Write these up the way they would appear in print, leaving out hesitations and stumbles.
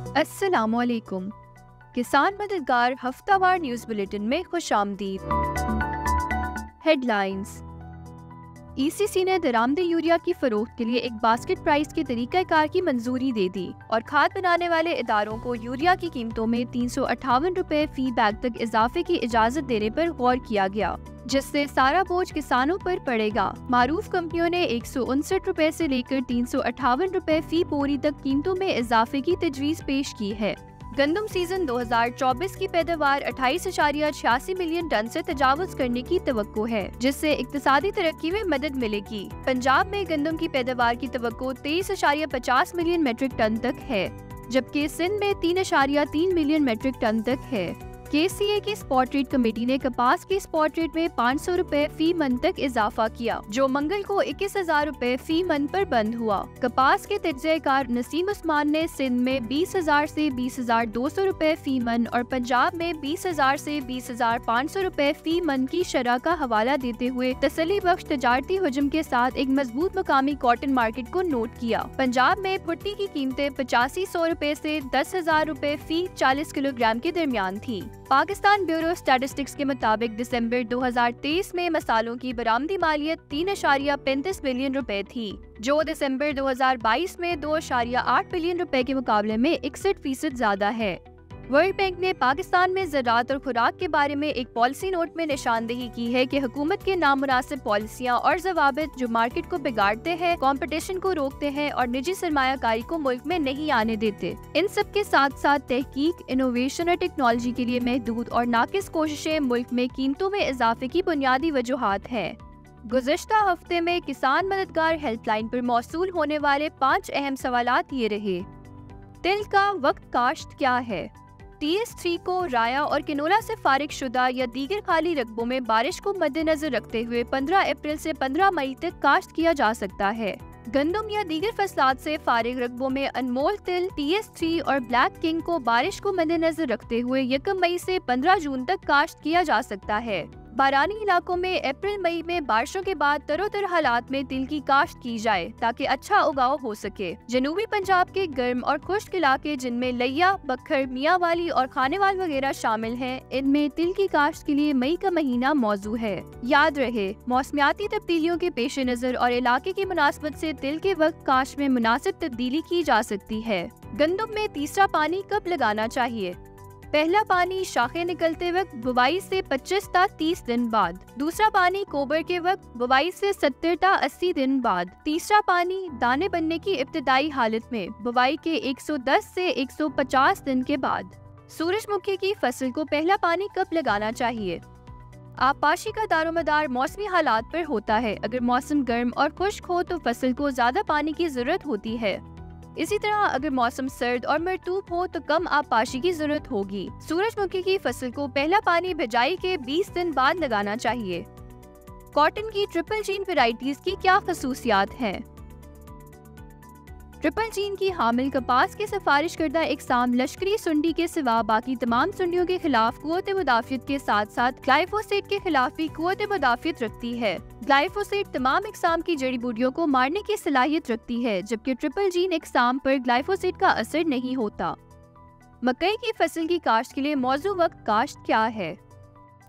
अस्सलामुअलैकुम। किसान मददगार हफ्तावार न्यूज़ बुलेटिन में खुशामदीद। हेडलाइंस। ईसीसी ने दरामदी यूरिया की फरोख्त के लिए एक बास्केट प्राइस के तरीक़ाकार की मंजूरी दे दी और खाद बनाने वाले इदारों को यूरिया की कीमतों में 358 रुपए फी बैग तक इजाफे की इजाज़त देने पर गौर किया गया, जिससे सारा बोझ किसानों पर पड़ेगा। मारूफ कंपनियों ने 159 रुपए से लेकर 358 रुपए फी बोरी तक कीमतों में इजाफे की तजवीज़ पेश की है। गंदम सीजन 2024 की पैदावार 28.86 मिलियन टन से तजावुज करने की तवक्को है, जिससे इक्तिसादी तरक्की में मदद मिलेगी। पंजाब में गंदम की पैदावार की तवक्को 23.50 मिलियन मेट्रिक टन तक है, जबकि सिंध में 3.3 मिलियन मेट्रिक टन तक है। KCA की स्पॉट रेट कमेटी ने कपास की स्पॉट रेट में 500 रुपए फी मन तक इजाफा किया, जो मंगल को 21,000 रुपए फी मन पर बंद हुआ। कपास के तजज़ियाकार नसीम उस्मान ने सिंध में 20,000 से 20,200 रुपए फी मन और पंजाब में 20,000 से 20,500 रुपए फी मन की शरह का हवाला देते हुए तसल्ली बख्श तजारती हुजम के साथ एक मजबूत मकामी कॉटन मार्केट को नोट किया। पंजाब में भुट्टी की कीमतें 8500 रुपए से 10,000 रुपए फी 40 किलोग्राम के दरमियान थी। पाकिस्तान ब्यूरो स्टैटिस्टिक्स के मुताबिक दिसंबर 2023 में मसालों की बरामदी मालियत 3.35 बिलियन रुपए थी, जो दिसंबर 2022 में 2.8 बिलियन रुपए के मुकाबले में 61% ज्यादा है। वर्ल्ड बैंक ने पाकिस्तान में ज़राअत और खुराक के बारे में एक पॉलिसी नोट में निशानदेही की है कि हुकूमत के नामुनासिब पॉलिसियाँ और ज़वाबित जो मार्केट को बिगाड़ते हैं, कंपटीशन को रोकते हैं और निजी सरमायाकारी को मुल्क में नहीं आने देते। इन सब के साथ साथ तहकीक, इनोवेशन और टेक्नोलॉजी के लिए महदूद और नाकिस कोशिशें मुल्क में कीमतों में इजाफे की बुनियादी वजूहात हैं। गुज़श्ता हफ्ते में किसान मददगार हेल्पलाइन पर मौसूल होने वाले 5 अहम सवालात ये रहे। तिल का वक्त काश्त क्या है? TS3 को राया और किनोला से फारिग शुदा या दीगर खाली रकबों में बारिश को मद्देनजर रखते हुए 15 अप्रैल से 15 मई तक काश्त किया जा सकता है। गंदम या दीगर फसलात से फारिग रकबों में अनमोल तिल, TS3 और ब्लैक किंग को बारिश को मद्देनजर रखते हुए 1 मई से 15 जून तक काश्त किया जा सकता है। बारानी इलाकों में अप्रैल मई में बारिशों के बाद तरोतर हालात में तिल की काश्त की जाए ताकि अच्छा उगाव हो सके। जनूबी पंजाब के गर्म और खुश्क इलाके जिनमें लिया, बखर, मियांवाली और खानेवाल वगैरह शामिल हैं, इनमें तिल की काश्त के लिए मई का महीना मौजू है। याद रहे, मौसमियाती तब्दीलियों के पेश नज़र और इलाके की मुनासबत से तिल के वक्त काश्त में मुनासिब तब्दीली की जा सकती है। गंदम में तीसरा पानी कब लगाना चाहिए? पहला पानी शाखें निकलते वक्त बुवाई से 25 ता 30 दिन बाद, दूसरा पानी कोबर के वक्त बुवाई से 70 ता 80 दिन बाद, तीसरा पानी दाने बनने की इब्तिदाई हालत में बुवाई के 110 से 150 दिन के बाद। सूरजमुखी की फसल को पहला पानी कब लगाना चाहिए? आबपाशी का दारोमदार मौसमी हालात पर होता है। अगर मौसम गर्म और खुश्क हो तो फसल को ज्यादा पानी की जरूरत होती है। इसी तरह अगर मौसम सर्द और मरतूब हो तो कम आबपाशी की जरूरत होगी। सूरजमुखी की फसल को पहला पानी बिजाई के 20 दिन बाद लगाना चाहिए। कॉटन की ट्रिपल जीन वैरायटीज की क्या खसूसियात हैं? ट्रिपल जीन की हामिल कपास के सिफारिश करदा इकसाम लश्करी सुंडी के सिवा बाकी तमाम सुंडियों के खिलाफ कुव्वत मुदाफियत के साथ साथ ग्लाइफोसेट के खिलाफ भी कुव्वत मुदाफियत रखती है। ग्लाइफोसेट तमाम इकसाम की जड़ी बूटियों को मारने की सलाहियत रखती है, जबकि ट्रिपल जीन इकसाम पर ग्लाइफोसेट का असर नहीं होता। मकई की फसल की काश्त के लिए मौजू वक्त काश्त क्या है?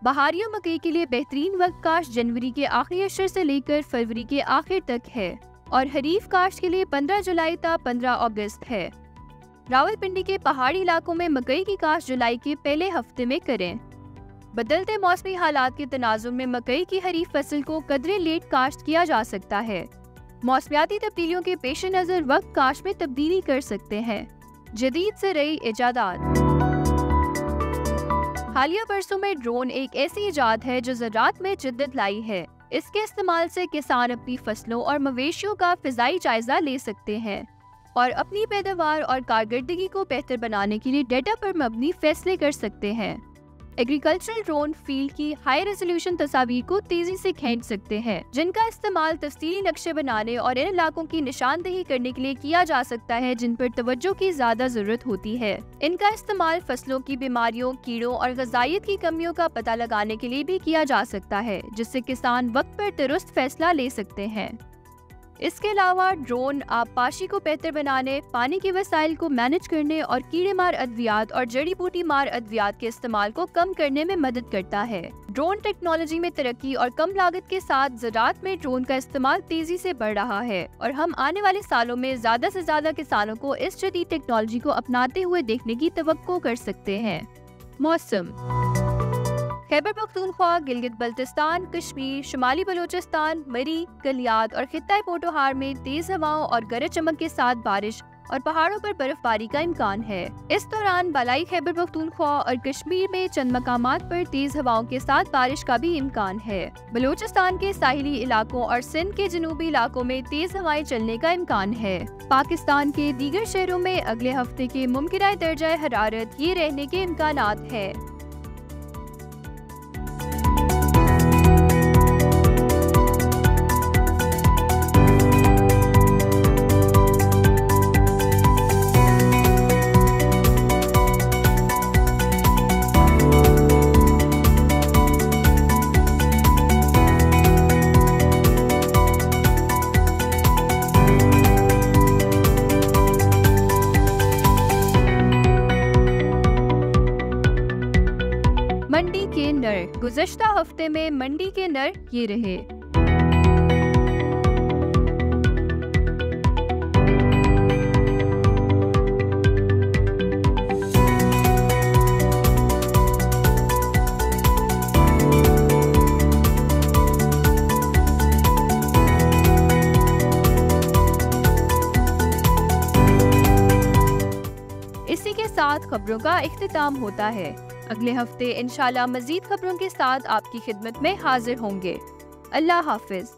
बहारियों मकई के लिए बेहतरीन वक्त काश्त जनवरी के आखिरी अशर से लेकर फरवरी के आखिर तक है और खरीफ काश्त के लिए 15 जुलाई ता 15 अगस्त है। रावलपिंडी के पहाड़ी इलाकों में मकई की काश्त जुलाई के पहले हफ्ते में करें। बदलते मौसमी हालात के तनाजुम में मकई की खरीफ फसल को कदरे लेट काश्त किया जा सकता है। मौसमियाती तब्दीलियों के पेश नज़र वक्त काश्त में तब्दीली कर सकते हैं। जदीद से रही इजादात। हालिया बरसों में ड्रोन एक ऐसी इजाद है जो ज़राअत में जिद्दत लाई है। इसके इस्तेमाल से किसान अपनी फसलों और मवेशियों का फिजाई जायजा ले सकते हैं और अपनी पैदावार और कारकर्दगी को बेहतर बनाने के लिए डेटा पर मबनी फैसले कर सकते हैं। एग्रीकल्चरल ड्रोन फील्ड की हाई रेजोल्यूशन तस्वीर को तेजी से खींच सकते हैं, जिनका इस्तेमाल तफसीली नक्शे बनाने और इन इलाकों की निशानदेही करने के लिए किया जा सकता है जिन पर तवज्जो की ज्यादा जरूरत होती है। इनका इस्तेमाल फसलों की बीमारियों, कीड़ों और ग़िज़ाइयत की कमियों का पता लगाने के लिए भी किया जा सकता है, जिससे किसान वक्त पर दुरुस्त फैसला ले सकते हैं। इसके अलावा ड्रोन आबपाशी को बेहतर बनाने, पानी के वसाइल को मैनेज करने और कीड़े मार अद्वियात और जड़ी बूटी मार अद्वियात के इस्तेमाल को कम करने में मदद करता है। ड्रोन टेक्नोलॉजी में तरक्की और कम लागत के साथ ज़राअत में ड्रोन का इस्तेमाल तेजी से बढ़ रहा है और हम आने वाले सालों में ज़्यादा से ज़्यादा किसानों को इस जदीद टेक्नोलॉजी को अपनाते हुए देखने की तवक्को कर सकते हैं। मौसम। खैबर पख्तूनख्वा, गिलगित बल्तिस्तान, कश्मीर, शुमाली बलूचिस्तान, मरी, गलियात और खित्ता पोटोहार में तेज हवाओं और गरज चमक के साथ बारिश और पहाड़ों पर बर्फबारी का इम्कान है। इस दौरान बालाई खैबर पख्तूनख्वा और कश्मीर में चंद मकामात पर तेज हवाओं के साथ बारिश का भी इम्कान है। बलूचिस्तान के साहिली इलाकों और सिंध के जनूबी इलाकों में तेज हवाएं चलने का इम्कान है। पाकिस्तान के दीगर शहरों में अगले हफ्ते के मुमकिन दर्जा हरारत ये रहने के इम्कानात है। मंडी के नर। गुज़श्ता हफ्ते में मंडी के नर ये रहे। इसी के साथ खबरों का इख्तिताम होता है। अगले हफ्ते इंशाल्लाह मज़ीद खबरों के साथ आपकी खिदमत में हाजिर होंगे। अल्लाह हाफिज।